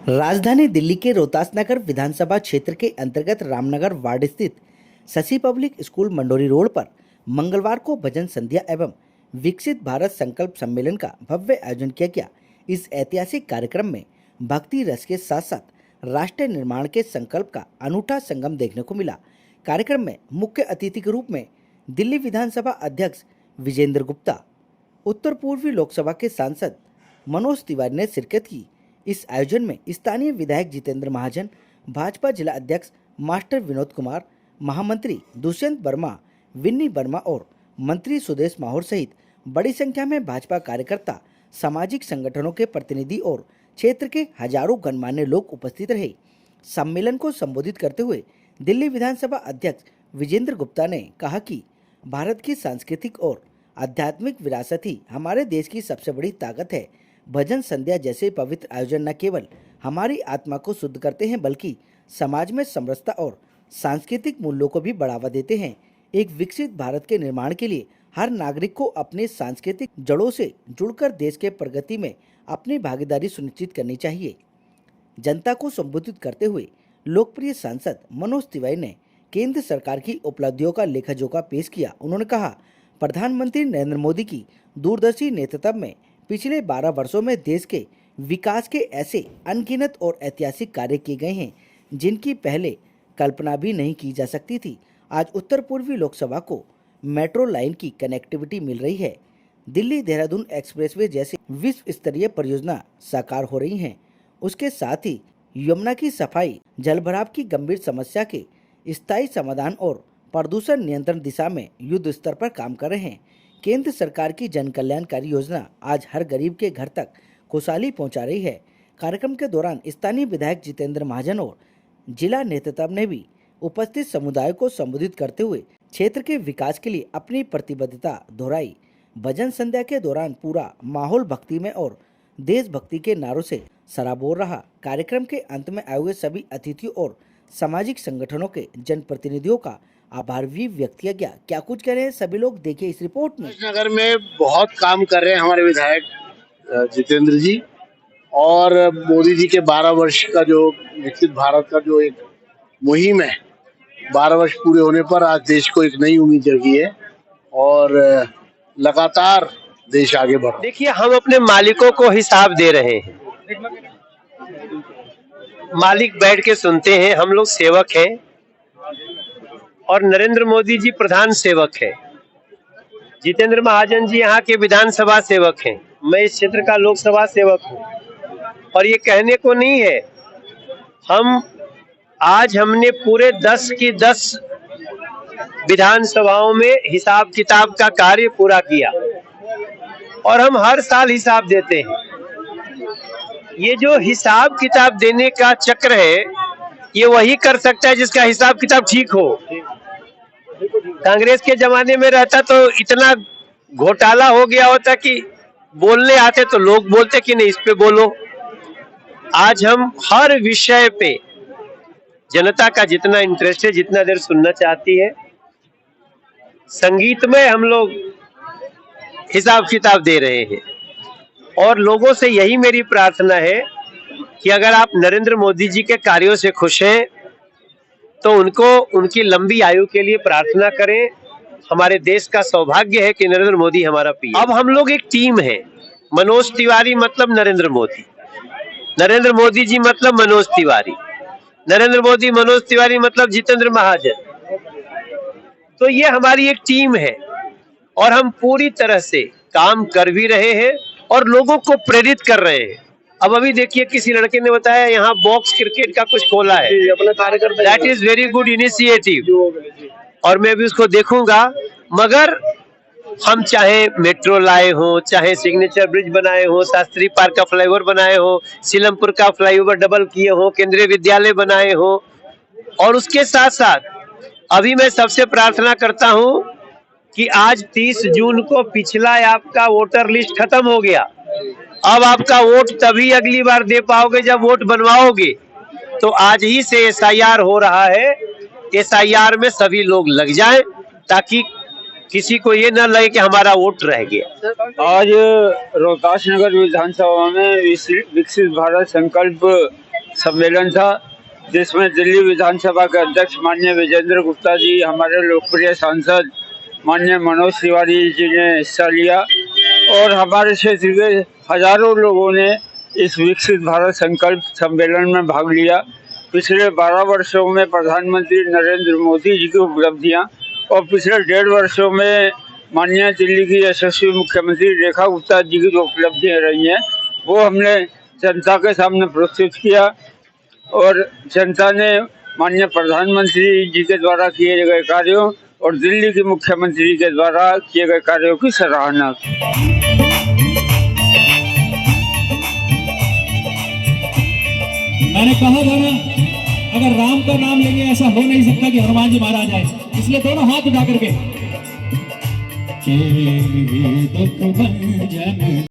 राजधानी दिल्ली के रोहतास नगर विधानसभा क्षेत्र के अंतर्गत रामनगर वार्ड स्थित Shashi public school Mandori road पर मंगलवार को भजन संध्या एवं विकसित भारत संकल्प सम्मेलन का भव्य आयोजन किया गया। इस ऐतिहासिक कार्यक्रम में भक्ति रस के साथ साथ राष्ट्र निर्माण के संकल्प का अनूठा संगम देखने को मिला। कार्यक्रम में मुख्य अतिथि के रूप में दिल्ली विधानसभा अध्यक्ष विजेंद्र गुप्ता, उत्तर पूर्वी लोकसभा के सांसद मनोज तिवारी ने शिरकत की। इस आयोजन में स्थानीय विधायक जितेंद्र महाजन, भाजपा जिला अध्यक्ष मास्टर विनोद कुमार, महामंत्री दुष्यंत वर्मा, विन्नी वर्मा और मंत्री सुदेश माहौर सहित बड़ी संख्या में भाजपा कार्यकर्ता, सामाजिक संगठनों के प्रतिनिधि और क्षेत्र के हजारों गणमान्य लोग उपस्थित रहे। सम्मेलन को संबोधित करते हुए दिल्ली विधानसभा अध्यक्ष विजेंद्र गुप्ता ने कहा कि भारत की सांस्कृतिक और आध्यात्मिक विरासत ही हमारे देश की सबसे बड़ी ताकत है। भजन संध्या जैसे पवित्र आयोजन न केवल हमारी आत्मा को शुद्ध करते हैं बल्कि समाज में समरसता और सांस्कृतिक मूल्यों को भी बढ़ावा देते हैं। एक विकसित भारत के निर्माण के लिए हर नागरिक को अपने सांस्कृतिक जड़ों से जुड़कर देश के प्रगति में अपनी भागीदारी सुनिश्चित करनी चाहिए। जनता को संबोधित करते हुए लोकप्रिय सांसद मनोज तिवारी ने केंद्र सरकार की उपलब्धियों का लेखा जोखा पेश किया। उन्होंने कहा, प्रधानमंत्री नरेंद्र मोदी की दूरदर्शी नेतृत्व में पिछले 12 वर्षों में देश के विकास के ऐसे अनगिनत और ऐतिहासिक कार्य किए गए हैं जिनकी पहले कल्पना भी नहीं की जा सकती थी। आज उत्तर पूर्वी लोकसभा को मेट्रो लाइन की कनेक्टिविटी मिल रही है। दिल्ली देहरादून एक्सप्रेसवे जैसी विश्व स्तरीय परियोजना साकार हो रही हैं। उसके साथ ही यमुना की सफाई, जलभराव की गंभीर समस्या के स्थायी समाधान और प्रदूषण नियंत्रण दिशा में युद्ध स्तर पर काम कर रहे हैं। केंद्र सरकार की जन कल्याणकारी योजना आज हर गरीब के घर तक खुशहाली पहुंचा रही है। कार्यक्रम के दौरान स्थानीय विधायक जितेंद्र महाजन और जिला नेतृत्व ने भी उपस्थित समुदाय को संबोधित करते हुए क्षेत्र के विकास के लिए अपनी प्रतिबद्धता दोहराई। भजन संध्या के दौरान पूरा माहौल भक्तिमय और देशभक्ति के नारों से सराबोर रहा। कार्यक्रम के अंत में आए हुए सभी अतिथियों और सामाजिक संगठनों के जनप्रतिनिधियों का आभार भी व्यक्त किया गया। क्या कुछ कह रहे हैं सभी लोग, देखिए इस रिपोर्ट में। नगर में बहुत काम कर रहे हैं हमारे विधायक जितेंद्र जी, और मोदी जी के 12 वर्ष का जो विकसित भारत का जो एक मुहिम है, 12 वर्ष पूरे होने पर आज देश को एक नई उम्मीद जगी है और लगातार देश आगे बढ़ रहा है। देखिए, हम अपने मालिकों को हिसाब दे रहे हैं। मालिक बैठ के सुनते हैं, हम लोग सेवक हैं और नरेंद्र मोदी जी प्रधान सेवक है। जितेंद्र महाजन जी यहाँ के विधानसभा सेवक हैं, मैं इस क्षेत्र का लोकसभा सेवक हूँ। और ये कहने को नहीं है, हमने पूरे 10 की 10 विधानसभाओं में हिसाब किताब का कार्य पूरा किया और हम हर साल हिसाब देते हैं। ये जो हिसाब किताब देने का चक्र है, ये वही कर सकता है जिसका हिसाब किताब ठीक हो। कांग्रेस के जमाने में रहता तो इतना घोटाला हो गया होता कि बोलने आते तो लोग बोलते कि नहीं, इस पे बोलो। आज हम हर विषय पे जनता का जितना इंटरेस्ट है, जितना देर सुनना चाहती है, संगीत में हम लोग हिसाब किताब दे रहे हैं। और लोगों से यही मेरी प्रार्थना है कि अगर आप नरेंद्र मोदी जी के कार्यों से खुश हैं तो उनको उनकी लंबी आयु के लिए प्रार्थना करें। हमारे देश का सौभाग्य है कि नरेंद्र मोदी हमारा पीएम। अब हम लोग एक टीम है। मनोज तिवारी मतलब नरेंद्र मोदी, नरेंद्र मोदी जी मतलब मनोज तिवारी, नरेंद्र मोदी मनोज तिवारी मतलब जितेंद्र महाजन। तो ये हमारी एक टीम है और हम पूरी तरह से काम कर भी रहे हैं और लोगों को प्रेरित कर रहे हैं। अब अभी देखिए, किसी लड़के ने बताया यहाँ बॉक्स क्रिकेट का कुछ खोला है, that is very good initiative और मैं भी उसको देखूंगा। मगर हम चाहे मेट्रो लाए हो, चाहे सिग्नेचर ब्रिज बनाए हो, शास्त्री पार्क का फ्लाईओवर बनाए हो, सीलमपुर का फ्लाईओवर डबल किए हो, केंद्रीय विद्यालय बनाए हो, और उसके साथ साथ अभी मैं सबसे प्रार्थना करता हूं कि आज 30 जून को पिछला आपका वोटर लिस्ट खत्म हो गया। अब आपका वोट तभी अगली बार दे पाओगे जब वोट बनवाओगे। तो आज ही से SIR हो रहा है, SIR में सभी लोग लग जाएं ताकि किसी को ये न लगे कि हमारा वोट रह गया। आज रोहतास नगर विधानसभा में विकसित भारत संकल्प सम्मेलन था, जिसमें दिल्ली विधानसभा के अध्यक्ष माननीय विजेंद्र गुप्ता जी, हमारे लोकप्रिय सांसद माननीय मनोज तिवारी जी ने हिस्सा लिया और हमारे क्षेत्र के हजारों लोगों ने इस विकसित भारत संकल्प सम्मेलन में भाग लिया। पिछले 12 वर्षों में प्रधानमंत्री नरेंद्र मोदी जी की उपलब्धियां और पिछले 1.5 वर्षों में माननीय दिल्ली की यशस्वी मुख्यमंत्री रेखा गुप्ता जी की जो उपलब्धियां रही हैं, वो हमने जनता के सामने प्रस्तुत किया और जनता ने माननीय प्रधानमंत्री जी के द्वारा किए गए कार्यों और दिल्ली की मुख्यमंत्री के द्वारा किए गए कार्यों की सराहना की। मैंने कहा था ना, अगर राम का नाम लेंगे ऐसा हो नहीं सकता कि हनुमान जी मारा जाए, इसलिए दोनों हाथ उठा करके दुख भंजन